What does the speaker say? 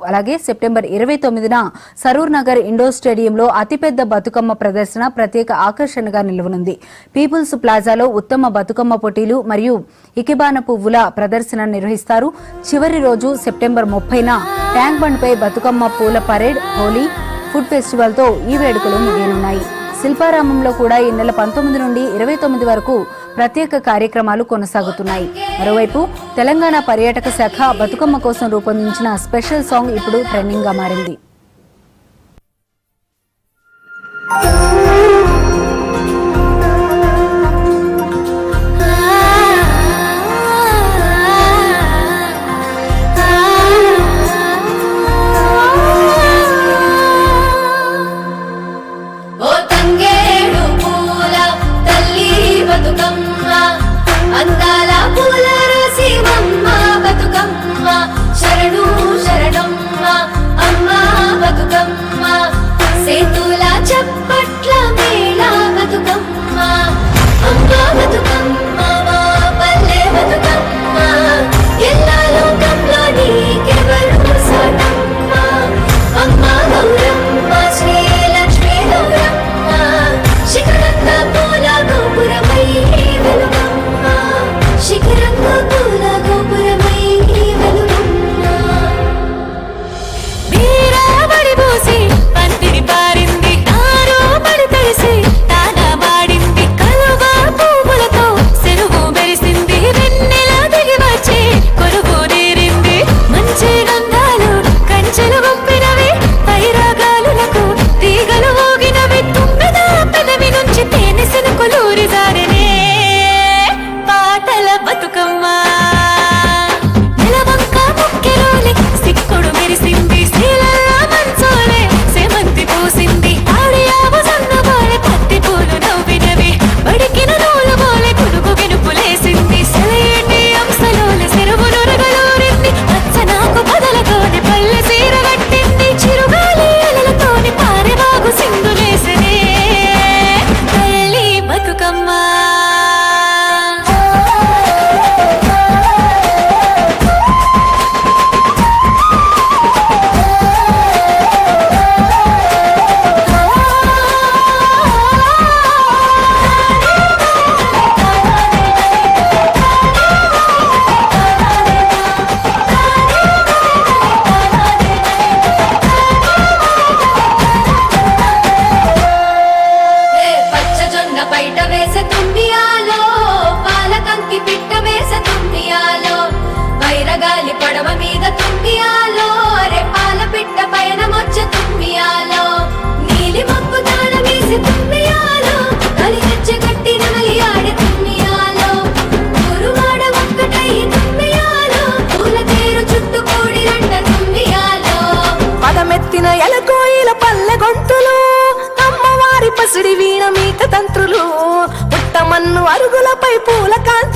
అలాగే September 29న Saroor Nagar indoor స్టేడియంలో అతిపెద్ద బతుకమ్మ ప్రదర్శన ప్రత్యేక ఆకర్షణగా నిలవనుంది. పీపుల్స్ ప్లాజాలో ఉత్తమ బతుకమ్మ పోటీలు మరియు ఇకిబాన పువ్వుల ప్రదర్శన నిర్వహిస్తారు. చివరి రోజు సెప్టెంబర్ 30న ట్యాంక్ బండ్ పై బతుకమ్మ పూల పరేడ్, హోలీ, ఫుడ్ ఫెస్టివల్ తో ఈ వేడుకలు ముగియనున్నాయి. శిల్పారామంలో కూడా ఈ నెల 19 నుండి 29 వరకు ప్రత్యేక కార్యక్రమాలు కొనసాగుతున్నాయి. మరోవైపు తెలంగాణ పర్యాటక శాఖ బతుకమ్మ కోసం రూపొందించిన స్పెషల్ సాంగ్ ఇప్పుడు ట్రెండింగ్ గా మారింది. అందాల పూల రసిమమ్మ బతుకమ్మ శరణు శరణమ్మ అమ్మ బతుకమ్మ సేతుల చప్పట్ల మేళ బతుకమ్మ అమ్మ బతుకమ్మ పల్లె బతుకమ్మ ఎల్ల లోకంలో నీకెవరు సాటమ్మ అమ్మ గౌరమ్మ శ్రీ లక్ష్మీ గౌరమ్మ శిఖరంగా పూల గోపురమై వెలుగమ్మ శిఖరంగా పూల గోపురమై వెలుగమ్మ వీరాబడి పోసి పందిరి పారింది తారో పడి తడిసి తానా మాడింది కలువ పువ్వులతో చెరువు మెరిసింది వెన్నెల దిగి వచ్చి కొలువు తీరింది మంచి గంధాలు కంచెలు గొప్పినవి పైరాగాలులకు తీగలు ఊగినవి తుమ్మెద పెదవి నుంచి తేనె సినుకులూరి జారినే పాటల బతుకమ్మ నెలవంక ముక్కెలోని సిక్కుడు మెరిసింది శీలల్ల మంచోలే సేమంతి పూసింది ఆడియావు సన్నబాలె పత్తి పూలు నవ్వినవి బడికిన నూలు బోలె పులుగు గినుపులేసింది సెలయేటి అంశలోని చెరువు నురగలూరింది పచ్చనాకు పదలతోని పల్లె సీర కట్టింది చిరుగాలి అలలతోని పారెవాగు సింధులేసనే తల్లి బతుకమ్మ పచ్చజొన్న పైట వేసే తుండియాలో పాలకంకి పిట్ట వేసే తుండియాలో వైరగాలి పడవ మీద తుండియాలో అరే పాల పిట్ట పైన మొచ్చ తుండియాలో నీలి మబ్బు తాళం వేసి తుండియాలో కలి తెచ్చి గట్టి నమలి ఆడే తుండియాలో ఊరువాడ ఒక్కటై తుండియాలో పూల తేరు చుట్టూ కూడి రంట తుండియాలో పదమెత్తిన ఎలకోయిల పల్లె గొంతులు అమ్మవారి పసిడి వీణ మీక తంత్రులు పుట్టమన్ను అరుగులపై పూల కాంతి